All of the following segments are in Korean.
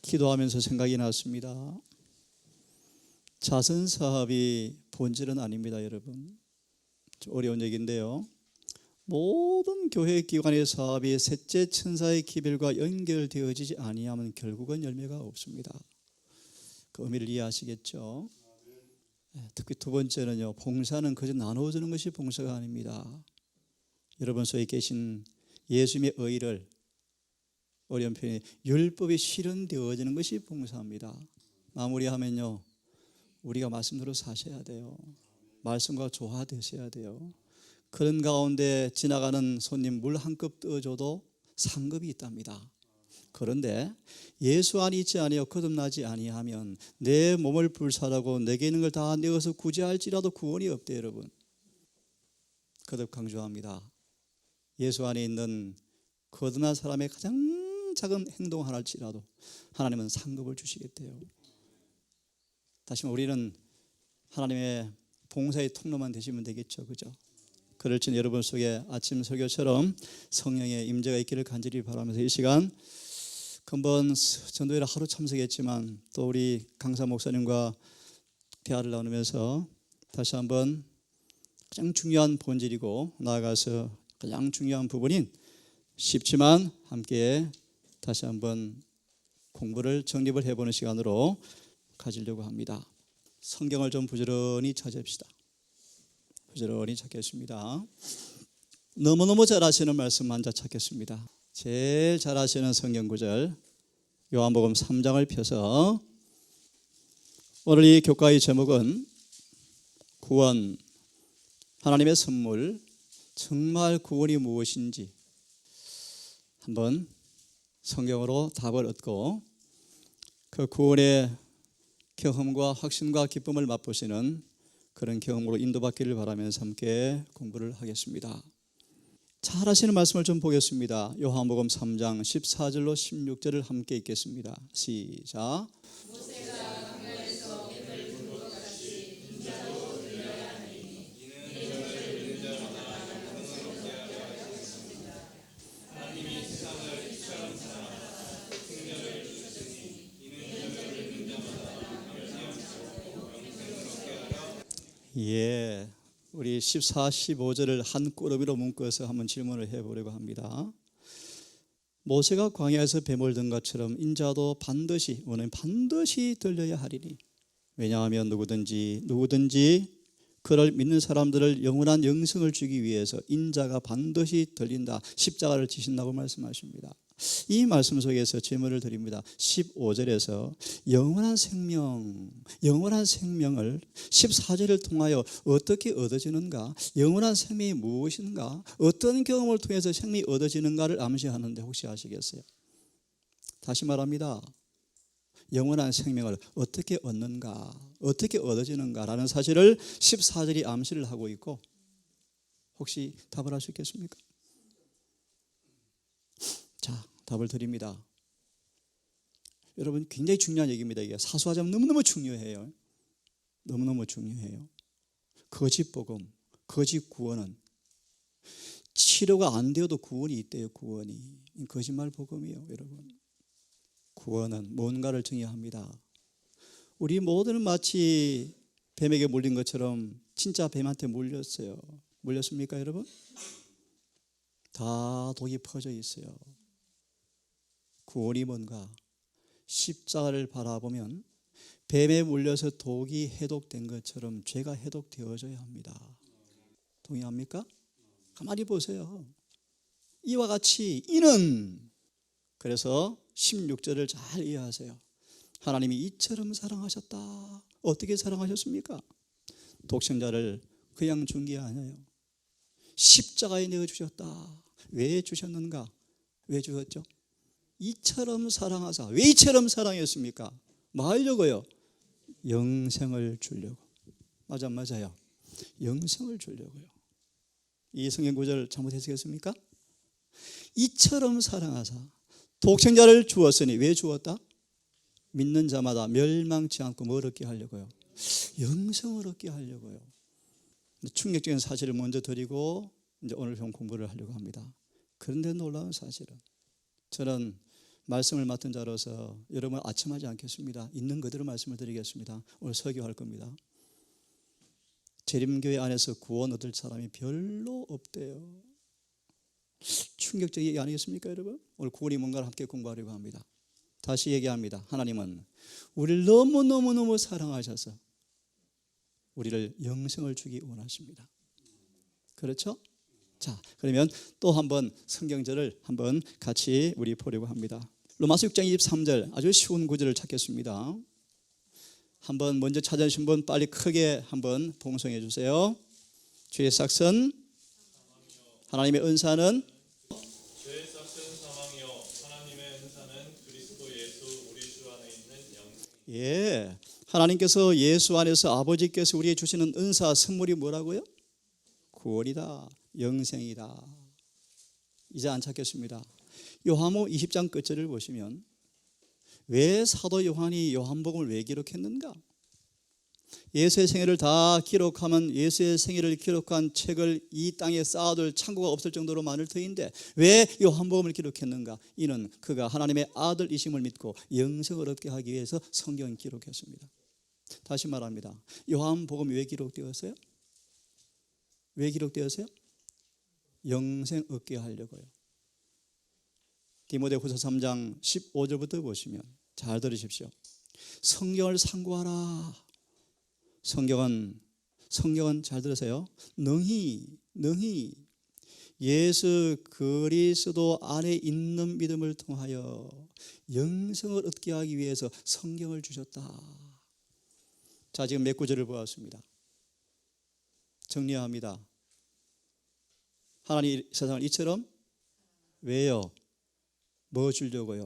기도하면서 생각이 났습니다. 자선 사업이 본질은 아닙니다, 여러분. 좀 어려운 얘기인데요. 모든 교회 기관의 사업이 셋째 천사의 기별과 연결되어지지 아니하면 결국은 열매가 없습니다. 그 의미를 이해하시겠죠? 특히 두 번째는요, 봉사는 그저 나누어주는 것이 봉사가 아닙니다. 여러분 속에 계신 예수님의 의를, 어려운 표현이 율법이 실현되어지는 것이 봉사입니다. 마무리하면요, 우리가 말씀대로 사셔야 돼요. 말씀과 조화되셔야 돼요. 그런 가운데 지나가는 손님 물 한 컵 떠줘도 상급이 있답니다. 그런데 예수 안에 있지 아니하여 거듭나지 아니하면 내 몸을 불살하고 내게 있는 걸 다 내어서 구제할지라도 구원이 없대요, 여러분. 거듭 강조합니다. 예수 안에 있는 거듭난 사람의 가장 작은 행동 하나일지라도 하나님은 상급을 주시겠대요. 다시 말해 우리는 하나님의 봉사의 통로만 되시면 되겠죠, 그죠? 그럴지는 여러분 속에 아침 설교처럼 성령의 임재가 있기를 간절히 바라면서 이 시간 금번 전도회를 하루 참석했지만 또 우리 강사 목사님과 대화를 나누면서 다시 한번 가장 중요한 본질이고 나아가서 가장 중요한 부분인 쉽지만 함께 다시 한번 공부를 정립을 해보는 시간으로 가지려고 합니다. 성경을 좀 부지런히 찾읍시다. 부지런히 찾겠습니다. 너무너무 잘 아시는 말씀 먼저 찾겠습니다. 제일 잘 아시는 성경 구절 요한복음 3장을 펴서 오늘 이 교과의 제목은 구원, 하나님의 선물, 정말 구원이 무엇인지 한번 성경으로 답을 얻고 그 구원의 경험과 확신과 기쁨을 맛보시는 그런 경험으로 인도받기를 바라면서 함께 공부를 하겠습니다. 잘 아시는 말씀을 좀 보겠습니다. 요한복음 3장 14절로 16절을 함께 읽겠습니다. 시작. 예, 우리 14, 15절을 한 꾸러미로 묶어서 한번 질문을 해보려고 합니다. 모세가 광야에서 뱀을 든 것처럼 인자도 반드시 들려야 하리니 왜냐하면 누구든지 그를 믿는 사람들을 영원한 영생을 주기 위해서 인자가 반드시 들린다. 십자가를 지신다고 말씀하십니다. 이 말씀 속에서 질문을 드립니다. 15절에서 영원한 생명을 14절을 통하여 어떻게 얻어지는가? 영원한 생명이 무엇인가? 어떤 경험을 통해서 생명이 얻어지는가를 암시하는데 혹시 아시겠어요? 다시 말합니다. 영원한 생명을 어떻게 얻는가? 어떻게 얻어지는가라는 사실을 14절이 암시를 하고 있고 혹시 답을 할 수 있겠습니까? 자, 답을 드립니다. 여러분 굉장히 중요한 얘기입니다. 이게 사소하지만 너무너무 중요해요. 너무너무 중요해요. 거짓 복음, 거짓 구원은 치료가 안 되어도 구원이 있대요. 구원이. 거짓말 복음이에요, 여러분. 구원은 뭔가를 정의합니다. 우리 모두는 마치 뱀에게 물린 것처럼 진짜 뱀한테 물렸어요. 물렸습니까, 여러분? 다 독이 퍼져 있어요. 구원이 뭔가? 십자가를 바라보면 뱀에 물려서 독이 해독된 것처럼 죄가 해독되어져야 합니다. 동의합니까? 가만히 보세요. 이와 같이 이는 그래서 16절을 잘 이해하세요. 하나님이 이처럼 사랑하셨다. 어떻게 사랑하셨습니까? 독생자를 그냥 준 게 아니에요. 십자가에 내어주셨다. 왜 주셨는가? 왜 주셨죠? 이처럼 사랑하사. 왜 이처럼 사랑했습니까? 뭐 하려고요? 영생을 주려고. 맞아요. 영생을 주려고요. 이 성경 구절 잘못 해석했습니까? 이처럼 사랑하사 독생자를 주었으니 왜 주었다? 믿는 자마다 멸망치 않고 뭘 얻게 하려고요? 영생을 얻게 하려고요. 충격적인 사실을 먼저 드리고 이제 오늘 좀 공부를 하려고 합니다. 그런데 놀라운 사실은 저는 말씀을 맡은 자로서 여러분 아첨하지 않겠습니다. 있는 그대로 말씀을 드리겠습니다. 오늘 설교할 겁니다. 재림교회 안에서 구원 얻을 사람이 별로 없대요. 충격적인 얘기 아니겠습니까, 여러분? 오늘 구원이 뭔가를 함께 공부하려고 합니다. 다시 얘기합니다. 하나님은 우리를 너무너무너무 사랑하셔서 우리를 영생을 주기 원하십니다. 그렇죠? 자, 그러면 또 한번 성경절을 한번 같이 우리 보려고 합니다. 로마서 6장 23절 아주 쉬운 구절을 찾겠습니다. 한번 먼저 찾으신 분 빨리 크게 한번 봉송해 주세요. 주의 삭선 하나님의 은사는 죄의 삭은 사망이요 하나님의 은사는 그리스도 예수 우리 주 안에 있는 영생. 예, 하나님께서 예수 안에서 아버지께서 우리에게 주시는 은사 선물이 뭐라고요? 구원이다, 영생이다. 이제 안 찾겠습니다. 요한복음 20장 끝절을 보시면 왜 사도 요한이 요한복음을 왜 기록했는가? 예수의 생애를 다 기록하면 예수의 생애를 기록한 책을 이 땅에 쌓아둘 창고가 없을 정도로 많을 터인데 왜 요한복음을 기록했는가? 이는 그가 하나님의 아들이심을 믿고 영생을 얻게 하기 위해서 성경을 기록했습니다. 다시 말합니다. 요한복음이 왜 기록되었어요? 왜 기록되었어요? 영생 얻게 하려고요. 디모데후서 3장 15절부터 보시면 잘 들으십시오. 성경을 상고하라. 성경은 잘 들으세요. 능히 예수 그리스도 안에 있는 믿음을 통하여 영생을 얻게 하기 위해서 성경을 주셨다. 자, 지금 몇 구절을 보았습니다. 정리합니다. 하나님 세상을 이처럼 왜요? 뭐 주려고요?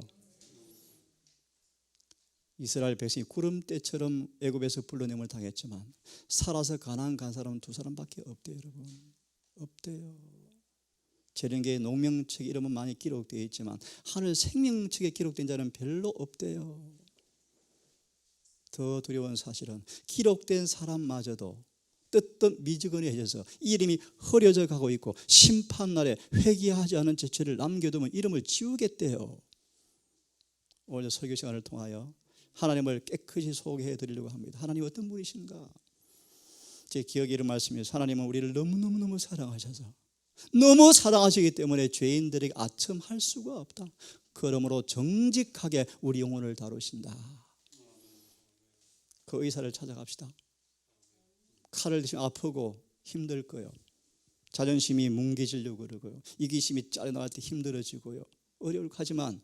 이스라엘 백성이 구름대처럼 애굽에서 불러냄을 당했지만 살아서 가나안 간 사람은 두 사람밖에 없대요, 여러분. 없대요. 재림계의 농명책에 이름은 많이 기록되어 있지만 하늘 생명책에 기록된 자는 별로 없대요. 더 두려운 사실은 기록된 사람마저도 뜨뜻 미지근해져서 이름이 흐려져 가고 있고 심판날에 회개하지 않은 죄를 남겨두면 이름을 지우겠대요. 오늘 설교 시간을 통하여 하나님을 깨끗이 소개해 드리려고 합니다. 하나님 어떤 분이신가? 제 기억에 이런 말씀이에요. 하나님은 우리를 너무너무 사랑하셔서 너무 사랑하시기 때문에 죄인들에게 아첨할 수가 없다. 그러므로 정직하게 우리 영혼을 다루신다. 그 의사를 찾아갑시다. 칼을 드시면 아프고 힘들 거요. 자존심이 뭉개지려고 그러고요. 이기심이 짜려나갈 때 힘들어지고요. 어려울 하지만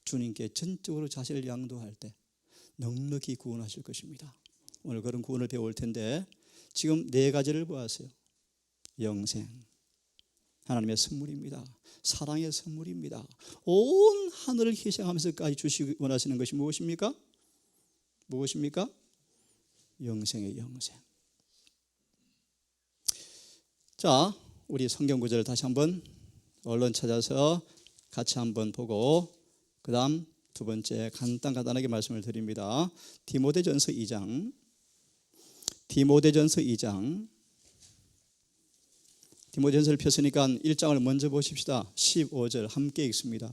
주님께 전적으로 자신을 양도할 때 넉넉히 구원하실 것입니다. 오늘 그런 구원을 배울 텐데 지금 네 가지를 보았어요. 영생, 하나님의 선물입니다. 사랑의 선물입니다. 온 하늘을 희생하면서까지 주시기 원하시는 것이 무엇입니까? 무엇입니까? 영생의 영생. 자, 우리 성경 구절을 다시 한번 얼른 찾아서 같이 한번 보고 그 다음 두 번째 간단하게 말씀을 드립니다. 디모데전서 2장 디모데전서를 폈으니까 1장을 먼저 보십시다. 15절 함께 읽습니다.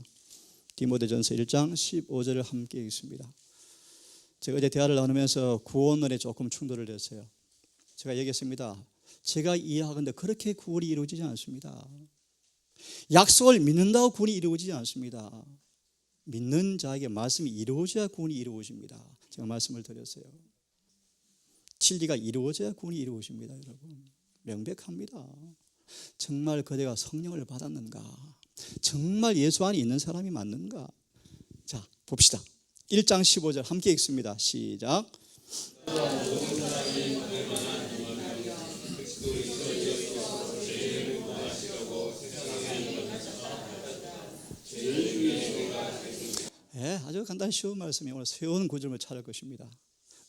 디모데전서 1장 15절을 함께 읽습니다. 제가 어제 대화를 나누면서 구원론에 조금 충돌을 했어요. 제가 얘기했습니다. 제가 이해하건대 그렇게 구원이 이루어지지 않습니다. 약속을 믿는다고 구원이 이루어지지 않습니다. 믿는 자에게 말씀이 이루어져야 구원이 이루어집니다. 제가 말씀을 드렸어요. 진리가 이루어져야 구원이 이루어집니다. 여러분 명백합니다. 정말 그대가 성령을 받았는가? 정말 예수 안에 있는 사람이 맞는가? 자, 봅시다. 1장 15절 함께 읽습니다. 시작. 네, 아주 간단히 쉬운 말씀이 오늘 새로운 구절을 찾을 것입니다.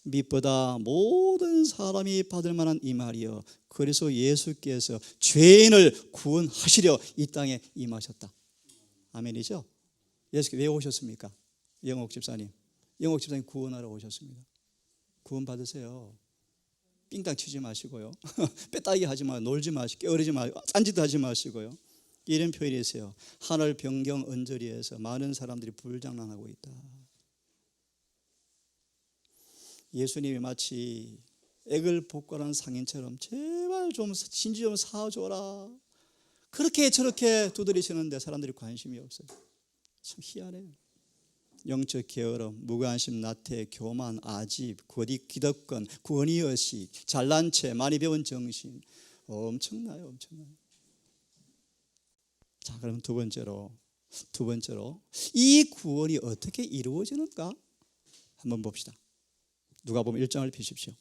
믿보다 모든 사람이 받을 만한 이 말이요 그래서 예수께서 죄인을 구원하시려 이 땅에 임하셨다. 아멘이죠? 예수께서 왜 오셨습니까? 영옥 집사님 구원하러 오셨습니다. 구원 받으세요. 삥땅 치지 마시고요. 빼따기 하지 마시고 놀지 마시고 깨어리지 마시고 딴짓도 하지 마시고요. 이런 표현이 있어요. 하늘 변경 언저리에서 많은 사람들이 불장난하고 있다. 예수님이 마치 액을 복구하는 상인처럼 제발 좀 진지 좀 사줘라. 그렇게 저렇게 두드리시는데 사람들이 관심이 없어요. 참 희한해요. 영적 게으름, 무관심, 나태, 교만, 아집, 기득권, 권위의식, 잘난 체, 많이 배운 정신, 엄청나요, 엄청나요. 자, 그럼 두 번째로 이 구원이 어떻게 이루어지는가 한번 봅시다. 누가복음 1장을 펴십시오.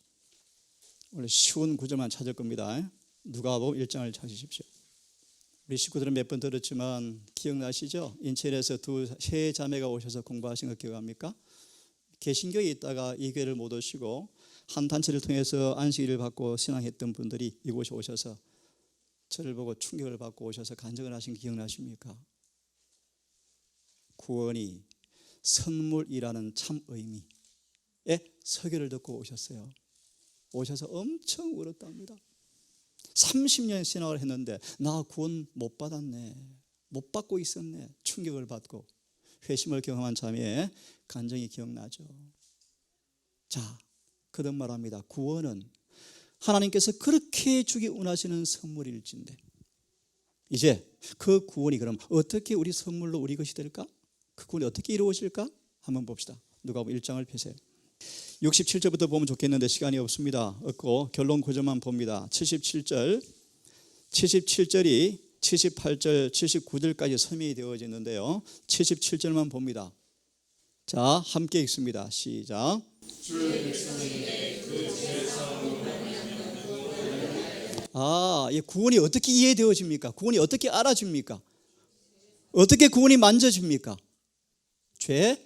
원래 쉬운 구절만 찾을 겁니다. 누가복음 1장을 찾으십시오. 우리 식구들은 몇 번 들었지만 기억나시죠? 인천에서 세 자매가 오셔서 공부하신 거 기억합니까? 개신교에 있다가 이 교회를 못 오시고 한 단체를 통해서 안식일을 받고 신앙했던 분들이 이곳에 오셔서 저를 보고 충격을 받고 오셔서 간증을 하신 거 기억나십니까? 구원이 선물이라는 참 의미의 설교를 듣고 오셨어요. 오셔서 엄청 울었답니다. 30년 신앙을 했는데 나 구원 못 받았네, 못 받고 있었네, 충격을 받고 회심을 경험한 자매의 간증이 기억나죠. 자, 거듭 말합니다. 구원은 하나님께서 그렇게 주기 원하시는 선물일진데 이제 그 구원이 그럼 어떻게 우리 선물로 우리 것이 될까? 그 구원이 어떻게 이루어질까? 한번 봅시다. 누가복음 1장을 펴세요. 67절부터 보면 좋겠는데 시간이 없습니다. 없고 결론 구절만 봅니다. 77절이 78절, 79절까지 설명이 되어지는데요. 77절만 봅니다. 자, 함께 읽습니다. 시작. 이 구원이 어떻게 이해되어집니까? 구원이 어떻게 알아집니까? 어떻게 구원이 만져집니까? 죄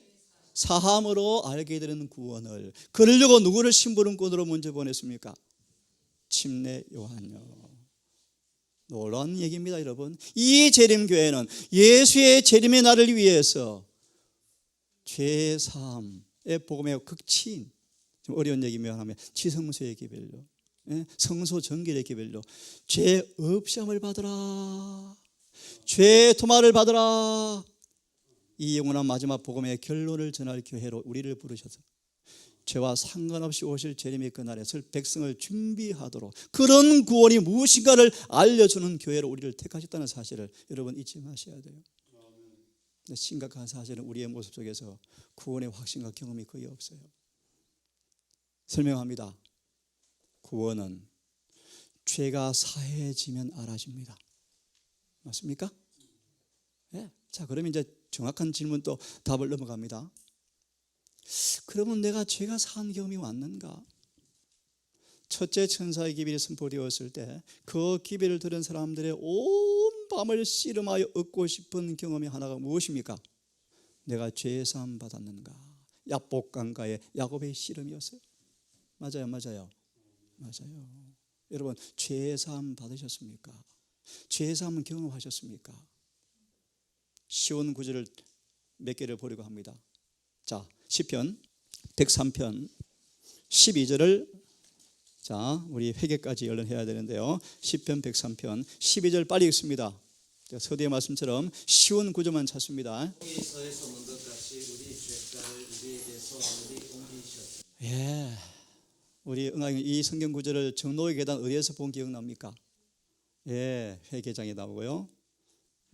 사함으로 알게 되는 구원을. 그러려고 누구를 심부름꾼으로 먼저 보냈습니까? 침례 요한요. 놀라운 얘기입니다, 여러분. 이 재림교회는 예수의 재림의 날을 위해서 죄 사함의 복음의 극치인, 좀 어려운 얘기면 하면 지성소의 기별로, 성소 정결의 기별로 죄 없이함을 받으라, 죄 도말을 받으라, 이 영원한 마지막 복음의 결론을 전할 교회로 우리를 부르셔서 죄와 상관없이 오실 재림의 그날에 백성을 준비하도록 그런 구원이 무엇인가를 알려주는 교회로 우리를 택하셨다는 사실을 여러분 잊지 마셔야 돼요. 심각한 사실은 우리의 모습 속에서 구원의 확신과 경험이 거의 없어요. 설명합니다. 구원은 죄가 사해지면 알아집니다. 맞습니까? 네. 자, 그러면 이제 정확한 질문 또 답을 넘어갑니다. 그러면 내가 죄가 사한 경험이 왔는가? 첫째 천사의 기별이 선포되었을 때 그 기별을 들은 사람들의 온 밤을 씨름하여 얻고 싶은 경험이 하나가 무엇입니까? 내가 죄 사함 받았는가? 야복강가의 야곱의 씨름이었어요. 맞아요. 여러분, 죄 사함 받으셨습니까? 죄 사함 경험하셨습니까? 쉬운 구절을 몇 개를 보려고 합니다. 자, 시편 103편 12절을 자, 우리 회개까지 얼른 해야 되는데요. 시편 103편 12절 빨리 읽습니다. 서두의 말씀처럼 쉬운 구절만 찾습니다. 서에서 온 것 같이 우리 죄가를 우리에게서 멀리 옮기셨다. 예, 우리 응아이 이 성경 구절을 정로의 계단 어디에서 본 기억납니까? 예, 회개장에 나오고요.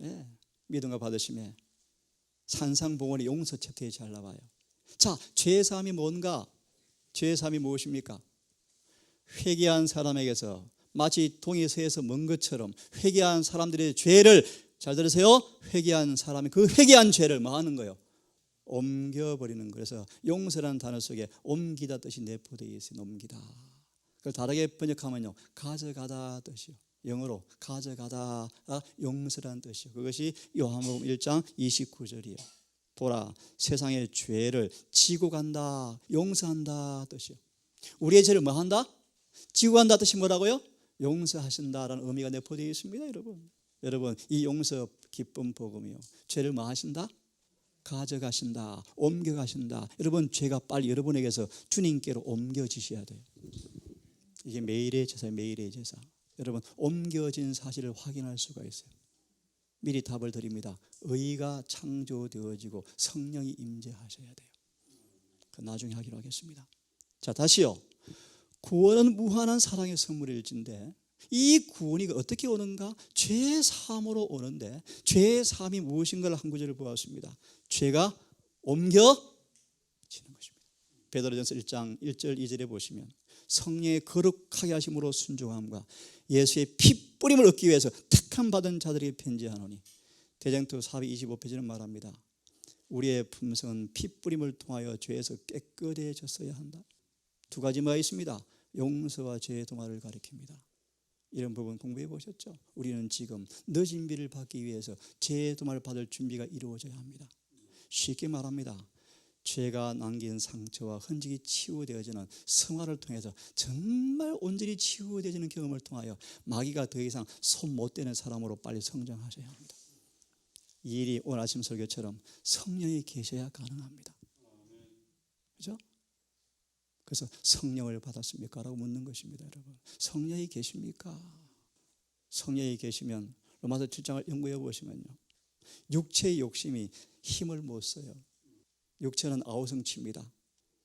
예, 믿음과 받으심에 산상봉헌의 용서 챕터에 잘 나와요. 자, 죄사함이 뭔가? 죄사함이 무엇입니까? 회개한 사람에게서 마치 동이서에서 먼 것처럼 회개한 사람들의 죄를, 잘 들으세요, 회개한 사람이 그 회개한 죄를 뭐 하는 거예요? 옮겨버리는 거예요. 그래서 용서라는 단어 속에 옮기다 뜻이 내포되어 있어요. 옮기다. 그걸 다르게 번역하면요, 가져가다 뜻이요. 영어로 가져가다, 용서라는 뜻이요. 그것이 요한복음 1장 29절이에요. 보라, 세상의 죄를 지고 간다, 용서한다 뜻이요. 우리의 죄를 뭐 한다? 지고 간다 뜻이 뭐라고요? 용서하신다라는 의미가 내포되어 있습니다, 여러분. 여러분, 이 용서 기쁨 복음이요, 죄를 뭐 하신다? 가져가신다, 옮겨가신다. 여러분, 죄가 빨리 여러분에게서 주님께로 옮겨지셔야 돼요. 이게 매일의 제사예요, 매일의 제사. 여러분, 옮겨진 사실을 확인할 수가 있어요. 미리 답을 드립니다. 의가 창조되어지고 성령이 임재하셔야 돼요. 그 나중에 하기로 하겠습니다. 자, 다시요. 구원은 무한한 사랑의 선물일진데 이 구원이 어떻게 오는가? 죄 사함으로 오는데 죄 사함이 무엇인가를 한 구절을 보았습니다. 죄가 옮겨지는 것입니다. 베드로전서 1장 1절 2절에 보시면 성령의 거룩하게 하심으로 순종함과 예수의 피 뿌림을 얻기 위해서 택함 받은 자들에게 편지하노니 대장투 425페이지는 말합니다. 우리의 품성은 피 뿌림을 통하여 죄에서 깨끗해졌어야 한다. 두 가지 뭐가 있습니다. 용서와 죄의 도말을 가리킵니다. 이런 부분 공부해 보셨죠? 우리는 지금 늦은 비를 받기 위해서 죄의 도말을 받을 준비가 이루어져야 합니다. 쉽게 말합니다. 죄가 남긴 상처와 흔적이 치유되어지는 성화를 통해서 정말 온전히 치유되어지는 경험을 통하여 마귀가 더 이상 손 못 대는 사람으로 빨리 성장하셔야 합니다. 이 일이 오늘 아침 설교처럼 성령이 계셔야 가능합니다. 그렇죠? 그래서 성령을 받았습니까? 라고 묻는 것입니다. 여러분, 성령이 계십니까? 성령이 계시면 로마서 7장을 연구해 보시면요, 육체의 욕심이 힘을 못 써요. 육체는 아우성치입니다.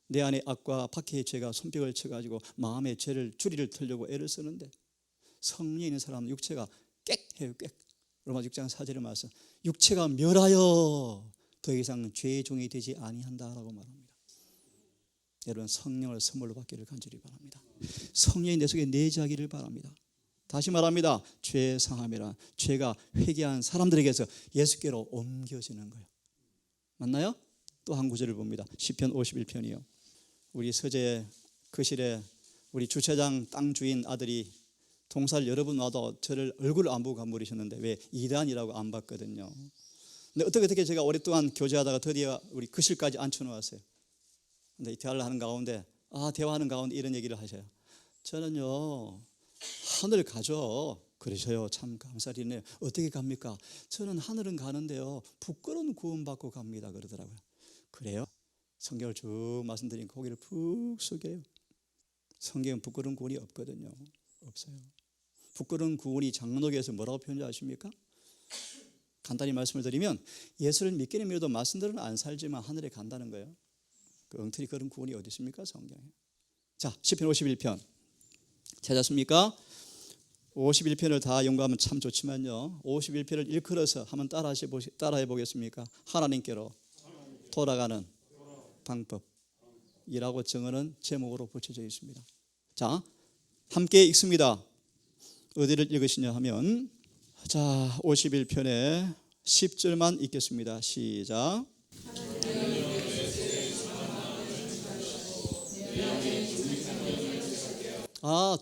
내 안에 악과 박해의 죄가 손뼉을 쳐가지고 마음의 죄를 주리를 틀려고 애를 쓰는데 성령이 있는 사람은 육체가 꽥해요. 꽥. 로마 6장 4절의 말씀, 육체가 멸하여 더 이상 죄의 종이 되지 아니한다라고 말합니다. 여러분, 성령을 선물로 받기를 간절히 바랍니다. 성령이 내 속에 내재하기를 바랍니다. 다시 말합니다. 죄 상함이란 죄가 회개한 사람들에게서 예수께로 옮겨지는 거예요. 맞나요? 또 한 구절을 봅니다. 시편 51편이요. 우리 서재 거실에 우리 주차장 땅 주인 아들이 동사를 여러 번 와도 저를 얼굴을 안 보고 가버리셨는데 왜 이단이라고 안 봤거든요. 근데 어떻게 제가 오랫동안 교제하다가 드디어 우리 거실까지 앉혀놓았어요. 근데 대화를 하는 가운데 대화하는 가운데 이런 얘기를 하셔요. 저는요 하늘 가죠. 그러셔요. 참 감사드리네요. 어떻게 갑니까? 저는 하늘은 가는데요 부끄러운 구원받고 갑니다. 그러더라고요. 그래요? 성경을 쭉 말씀드리니까 고개를 푹 숙여요. 성경은 부끄러운 구원이 없거든요. 없어요. 부끄러운 구원이 장로교에서 뭐라고 표현하지 아십니까? 간단히 말씀을 드리면 예수를 믿기는 믿어도 말씀대로는 안 살지만 하늘에 간다는 거예요. 그 엉터리 그런 구원이 어디 있습니까? 성경에. 자, 시편 51편 찾았습니까? 51편을 다 연구하면 참 좋지만요 51편을 일컬어서 한번 따라해 보겠습니까? 하나님께로 돌아가는 방법이라고 정하는 제목으로 붙여져 있습니다. 자, 함께 읽습니다. 어디를 읽으시냐 하면 자 51편의 10절만 읽겠습니다. 시작.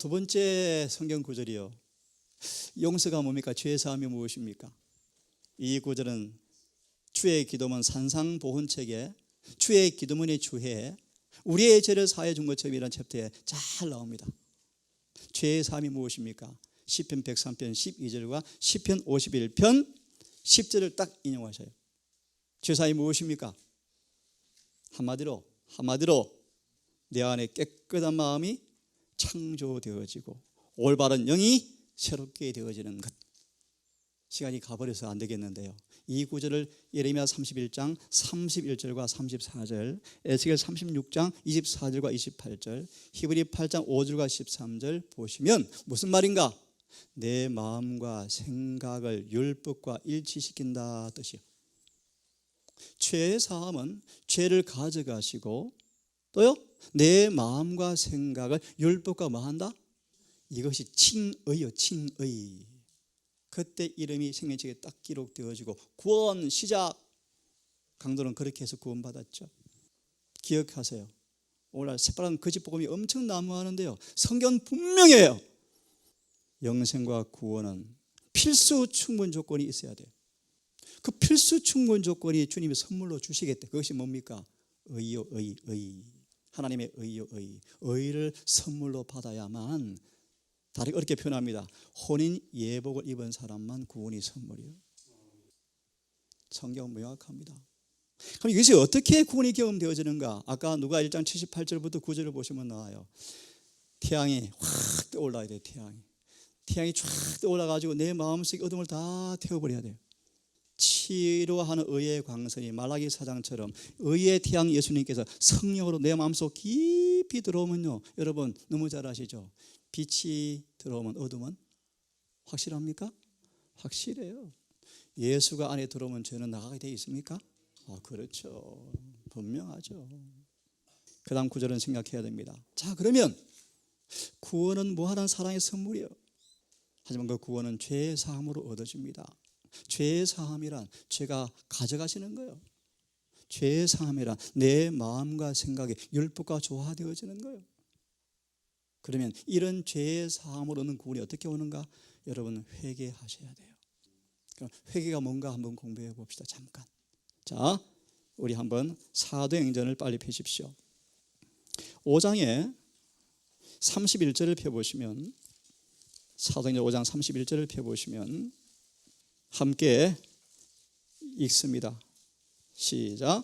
두 번째 성경 구절이요. 용서가 뭡니까? 죄 사함이 무엇입니까? 이 구절은 주의 기도문 산상보훈책에 주의 기도문의 주해 우리의 죄를 사해 준 것처럼이라는 챕터에 잘 나옵니다. 죄의 사함이 무엇입니까? 시편 103편 12절과 시편 51편 10절을 딱 인용하셔요. 죄 사함이 무엇입니까? 한마디로 내 안에 깨끗한 마음이 창조되어지고 올바른 영이 새롭게 되어지는 것. 시간이 가버려서 안 되겠는데요. 이 구절을 예레미야 31장 31절과 34절, 에스겔 36장 24절과 28절, 히브리 8장 5절과 13절 보시면 무슨 말인가? 내 마음과 생각을 율법과 일치시킨다 뜻이요. 죄의 사함은 죄를 가져가시고 또요 내 마음과 생각을 율법과 뭐한다? 이것이 칭의요. 칭의. 그때 이름이 생명책에 딱 기록되어지고 구원 시작. 강도는 그렇게 해서 구원받았죠. 기억하세요. 오늘날 새빨간 거짓복음이 엄청 난무하는데요 성경 분명해요. 영생과 구원은 필수 충분 조건이 있어야 돼요. 그 필수 충분 조건이 주님이 선물로 주시겠대. 그것이 뭡니까? 의요. 의. 하나님의 의요. 의를 선물로 받아야만, 다르게 어렵게 표현합니다. 혼인 예복을 입은 사람만 구원이 선물이에요. 성경은 명확합니다. 그럼 이것이 어떻게 구원이 경험되어지는가? 아까 누가 1장 78절부터 9절을 보시면 나와요. 태양이 확 떠올라야 돼요. 태양이 쫙 떠올라가지고 내 마음속에 어둠을 다 태워버려야 돼요. 치료하는 의의 광선이 말라기 4장처럼 의의 태양 예수님께서 성령으로 내 마음속 깊이 들어오면요, 여러분 너무 잘 아시죠? 빛이 들어오면 어둠은 확실합니까? 확실해요. 예수가 안에 들어오면 죄는 나가게 돼 있습니까? 그렇죠. 분명하죠. 그 다음 구절은 생각해야 됩니다. 자, 그러면 구원은 무한한 사랑의 선물이에요. 하지만 그 구원은 죄의 사함으로 얻어집니다. 죄의 사함이란 죄가 가져가시는 거예요. 죄의 사함이란 내 마음과 생각이 율법과 조화되어지는 거예요. 그러면 이런 죄의 사함으로 얻는 구원이 어떻게 오는가? 여러분 회개하셔야 돼요. 그럼 회개가 뭔가 한번 공부해 봅시다. 잠깐. 자, 우리 한번 사도행전을 빨리 펴십시오. 5장에 31절을 펴보시면, 사도행전 5장 31절을 펴보시면 함께 읽습니다. 시작.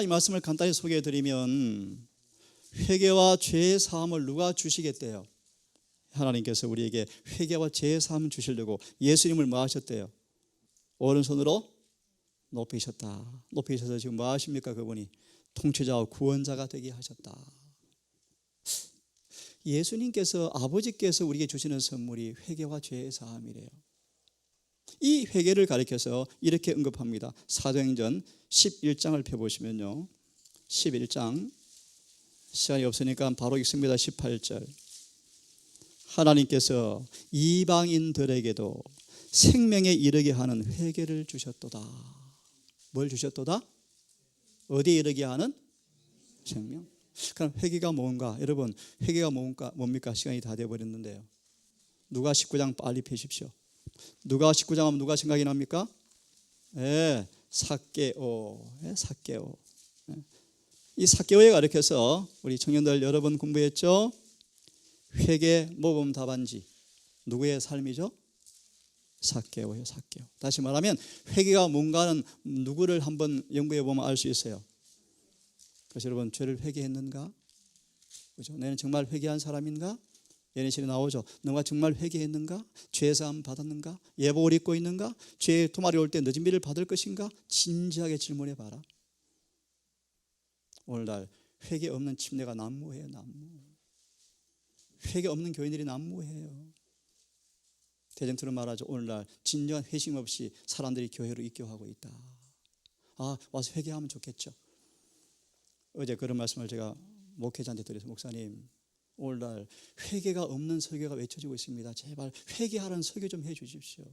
이 말씀을 간단히 소개해 드리면 회개와 죄의 사함을 누가 주시겠대요? 하나님께서 우리에게 회개와 죄의 사함을 주시려고 예수님을 뭐 하셨대요? 오른손으로 높이셨다. 높이셔서 지금 뭐 하십니까? 그분이 통치자와 구원자가 되게 하셨다. 예수님께서, 아버지께서 우리에게 주시는 선물이 회개와 죄의 사함이래요. 이 회개를 가리켜서 이렇게 언급합니다. 사도행전 11장을 펴보시면요, 11장, 시간이 없으니까 바로 읽습니다. 18절. 하나님께서 이방인들에게도 생명에 이르게 하는 회개를 주셨도다. 뭘 주셨도다? 어디에 이르게 하는? 생명. 그럼 회개가 뭔가? 여러분, 회개가 뭡니까? 시간이 다 되어버렸는데요. 누가 19장 빨리 펴십시오. 누가 19장 하면 누가 생각이 납니까? 삭개오. 삭개오. 이 삭개오에 가르쳐서 우리 청년들 여러 번 공부했죠? 회개 모범 답안지. 누구의 삶이죠? 삭개오예요. 삭개오. 다시 말하면 회개가 뭔가는 누구를 한번 연구해 보면 알 수 있어요. 그래서 여러분, 죄를 회개했는가? 그죠? 너는 정말 회개한 사람인가? 예언실에 나오죠. 너가 정말 회개했는가? 죄사함 받았는가? 예복을 입고 있는가? 죄의 도말이 올 때 늦은 비를 받을 것인가? 진지하게 질문해 봐라. 오늘날 회개 없는 침례가 난무해요. 난무. 회개 없는 교인들이 난무해요. 대전처럼 말하죠. 오늘날 진정한 회심 없이 사람들이 교회로 입교하고 있다. 와서 회개하면 좋겠죠. 어제 그런 말씀을 제가 목회자한테 드려서, 목사님, 오늘날 회개가 없는 설교가 외쳐지고 있습니다. 제발 회개하라는 설교 좀 해 주십시오.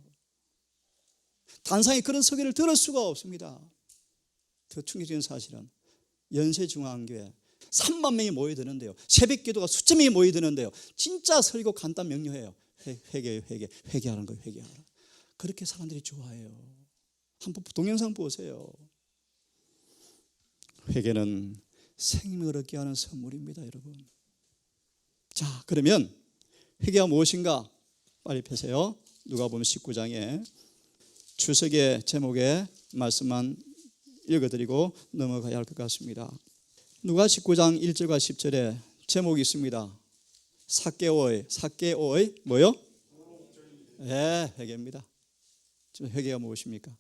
단상에 그런 설교를 들을 수가 없습니다. 더 충격적인 사실은 연세중앙교회 3만 명이 모여드는데요, 새벽기도가 수천 명이 모여드는데요, 진짜 설교 간단 명료해요. 회개하는 거예요. 회개하라. 그렇게 사람들이 좋아해요. 한번 동영상 보세요. 회개는 생명을 얻게 하는 선물입니다, 여러분. 자, 그러면 회개가 무엇인가? 빨리 펴세요. 누가복음 19장에 주석의 제목의 말씀만 읽어드리고 넘어가야 할 것 같습니다. 누가 19장 1절과 10절에 제목이 있습니다. 삭개오의 뭐요? 회개입니다. 지금 회개가 무엇입니까?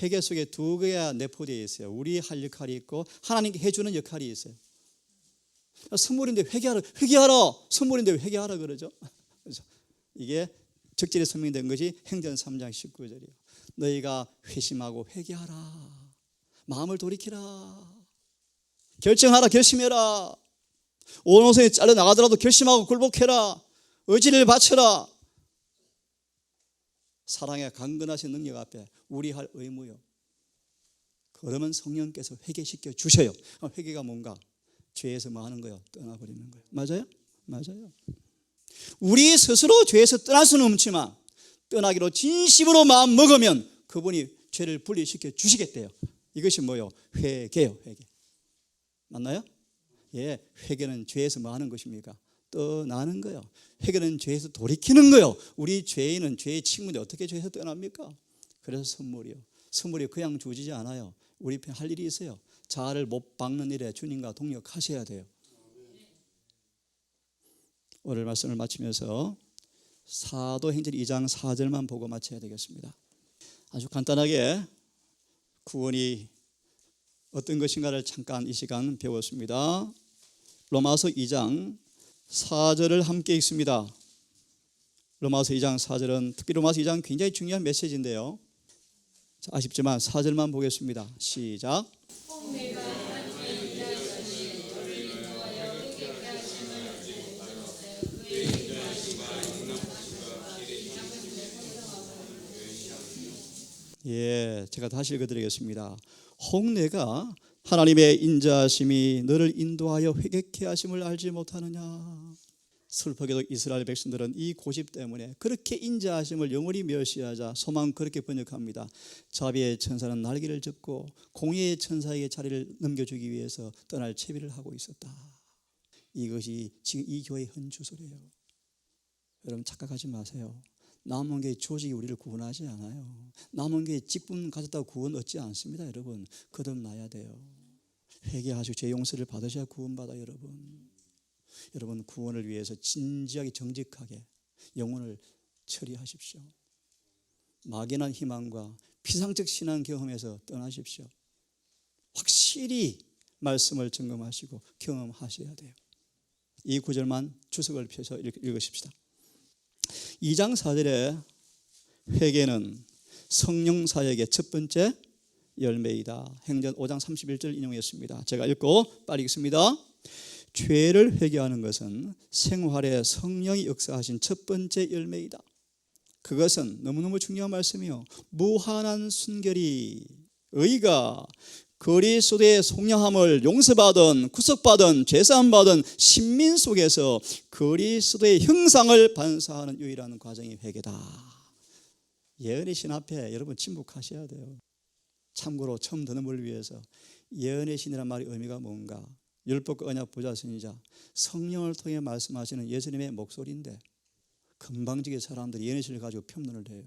회개 속에 두 개가 내포되어 있어요. 우리 할 역할이 있고 하나님께 해주는 역할이 있어요. 선물인데 회개하라. 선물인데 왜 회개하라 그러죠? 그래서 이게 적절히 설명된 것이 행전 3장 19절이에요. 너희가 회심하고 회개하라. 마음을 돌이키라. 결정하라. 결심해라. 온 옷에 잘려 나가더라도 결심하고 굴복해라. 의지를 바쳐라. 사랑의 강건하신 능력 앞에 우리 할 의무요. 그러면 성령께서 회개시켜 주셔요. 회개가 뭔가? 죄에서 뭐 하는 거예요? 떠나버리는 거예요. 맞아요? 맞아요. 우리 스스로 죄에서 떠날 수는 없지만 떠나기로 진심으로 마음 먹으면 그분이 죄를 분리시켜 주시겠대요. 이것이 뭐예요? 회개요. 회개. 맞나요? 회개는 죄에서 뭐 하는 것입니까? 떠나는 거예요. 회개는 죄에서 돌이키는 거예요. 우리 죄인은 죄의 친구인데 어떻게 죄에서 떠납니까? 그래서 선물이요. 선물이 그냥 주어지지 않아요. 우리 편 할 일이 있어요. 자아를 못 박는 일에 주님과 동역하셔야 돼요. 오늘 말씀을 마치면서 사도행전 2장 4절만 보고 마쳐야 되겠습니다. 아주 간단하게 구원이 어떤 것인가를 잠깐 이 시간 배웠습니다. 로마서 2장 4절을 함께 읽습니다. 로마서 2장 4절은 특히 로마서 2장 굉장히 중요한 메시지인데요. 아쉽지만 4절만 보겠습니다. 시작. 예, 제가 다시 읽어드리겠습니다. 홍내가 하나님의 인자하심이 너를 인도하여 회개케 하심을 알지 못하느냐. 슬프게도 이스라엘 백성들은 이 고집 때문에 그렇게 인자하심을 영원히 멸시하자 소망 그렇게 번역합니다. 자비의 천사는 날개를 접고 공의의 천사에게 자리를 넘겨주기 위해서 떠날 채비를 하고 있었다. 이것이 지금 이 교회의 현주소리예요. 여러분 착각하지 마세요. 남은 게 조직이 우리를 구원하지 않아요. 남은 게 직분 가졌다고 구원 얻지 않습니다. 여러분 거듭나야 돼요. 회개하시고 죄 용서를 받으셔야 구원받아요. 여러분 구원을 위해서 진지하게 정직하게 영혼을 처리하십시오. 막연한 희망과 피상적 신앙 경험에서 떠나십시오. 확실히 말씀을 점검하시고 경험하셔야 돼요. 이 구절만 주석을 펴서 읽으십시다. 2장 4절에 회개는 성령 사역의 첫 번째 열매이다. 행전 5장 31절 인용했습니다. 제가 읽고 빨리 읽습니다. 죄를 회개하는 것은 생활에 성령이 역사하신 첫 번째 열매이다. 그것은 너무너무 중요한 말씀이요. 무한한 순결이 의가 그리스도의 속량함을 용서받은 구속받은 죄사함받은 신민 속에서 그리스도의 형상을 반사하는 유일한 과정이 회개다. 예언의 신 앞에 여러분 침묵하셔야 돼요. 참고로 처음 듣는 분을 위해서 예언의 신이란 말의 의미가 뭔가, 율법과 언약 보좌선이자 성령을 통해 말씀하시는 예수님의 목소리인데 건방지게 사람들이 예언의 신을 가지고 평론을 해요.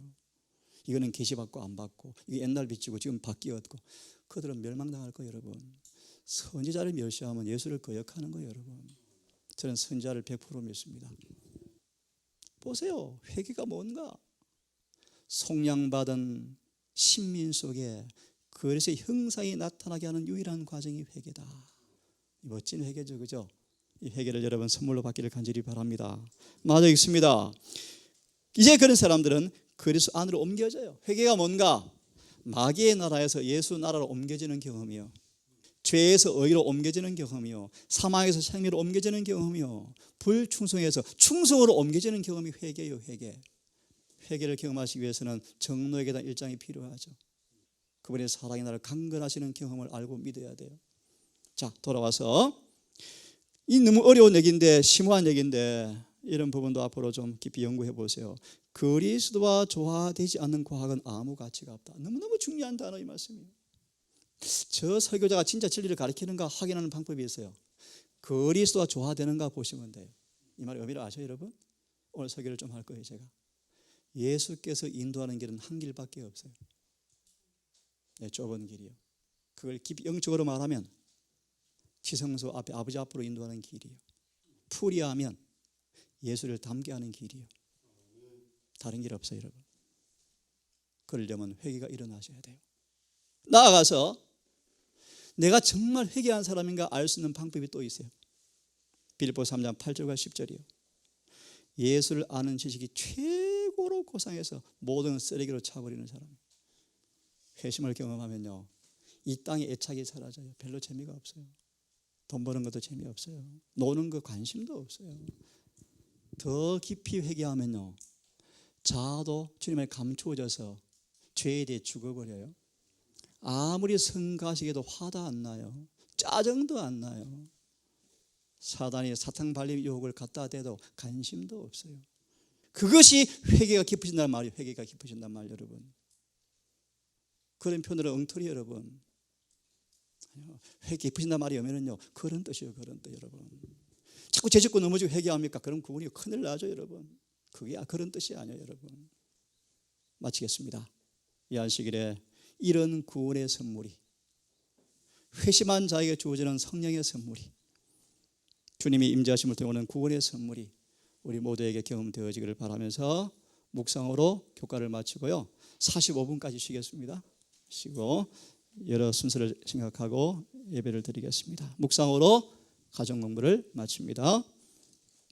이거는 계시받고 안 받고, 이게 옛날 빛이고 지금 바뀌었고, 그들은 멸망당할 거예요. 여러분 선지자를 멸시하면 예수를 거역하는 거예요. 여러분 저는 선지자를 100% 믿습니다. 보세요. 회개가 뭔가, 속량받은 신민 속에 그리스도의 형상이 나타나게 하는 유일한 과정이 회개다. 멋진 회개죠, 그죠? 이 회개를 여러분 선물로 받기를 간절히 바랍니다. 맞아 있습니다. 이제 그런 사람들은 그리스도 안으로 옮겨져요. 회개가 뭔가, 마귀의 나라에서 예수 나라로 옮겨지는 경험이요, 죄에서 의로 옮겨지는 경험이요, 사망에서 생명으로 옮겨지는 경험이요, 불충성에서 충성으로 옮겨지는 경험이 회개예요. 회개를 경험하시기 위해서는 정노에 계단 1장이 필요하죠. 그분의 사랑의 나를 강건하시는 경험을 알고 믿어야 돼요. 자, 돌아와서 이 너무 어려운 얘기인데, 심오한 얘기인데 이런 부분도 앞으로 좀 깊이 연구해 보세요. 그리스도와 조화되지 않는 과학은 아무 가치가 없다. 너무너무 중요한 단어 이 말씀이에요. 저 설교자가 진짜 진리를 가르치는가 확인하는 방법이 있어요. 그리스도와 조화되는가 보시면 돼요. 이 말의 의미를 아셔요, 여러분? 오늘 설교를 좀 할 거예요, 제가. 예수께서 인도하는 길은 한 길밖에 없어요. 네, 좁은 길이요. 그걸 깊이 영적으로 말하면 지성소 앞에 아버지 앞으로 인도하는 길이요. 풀이하면 예수를 닮게 하는 길이요. 다른 길 없어요, 여러분. 그러려면 회개가 일어나셔야 돼요. 나아가서 내가 정말 회개한 사람인가 알 수 있는 방법이 또 있어요. 빌립보서 3장 8절과 10절이요. 예수를 아는 지식이 최고로 고상해서 모든 쓰레기로 차버리는 사람. 회심을 경험하면요, 이 땅에 애착이 사라져요. 별로 재미가 없어요. 돈 버는 것도 재미없어요. 노는 거 관심도 없어요. 더 깊이 회개하면요, 자아도 주님에 감추어져서 죄에 대해 죽어버려요. 아무리 성가시게도 화도 안 나요. 짜증도 안 나요. 사단이 사탕 발림 유혹을 갖다 대도 관심도 없어요. 그것이 회개가 깊으신다는 말이에요. 회개가 깊으신다는 말, 여러분. 그런 표현으로 엉터리, 여러분. 회개 깊으신다는 말이 오면은요, 그런 뜻이에요. 그런 뜻, 여러분. 자꾸 죄짓고 넘어지고 회개합니까? 그럼 그분이 큰일 나죠, 여러분. 그게 그런 뜻이 아니에요, 여러분. 마치겠습니다. 이 안식일에 이런 구원의 선물이, 회심한 자에게 주어지는 성령의 선물이, 주님이 임재하심을 통해 오는 구원의 선물이 우리 모두에게 경험되어지기를 바라면서 묵상으로 교과를 마치고요. 45분까지 쉬겠습니다. 쉬고 여러 순서를 생각하고 예배를 드리겠습니다. 묵상으로 가정 공부를 마칩니다.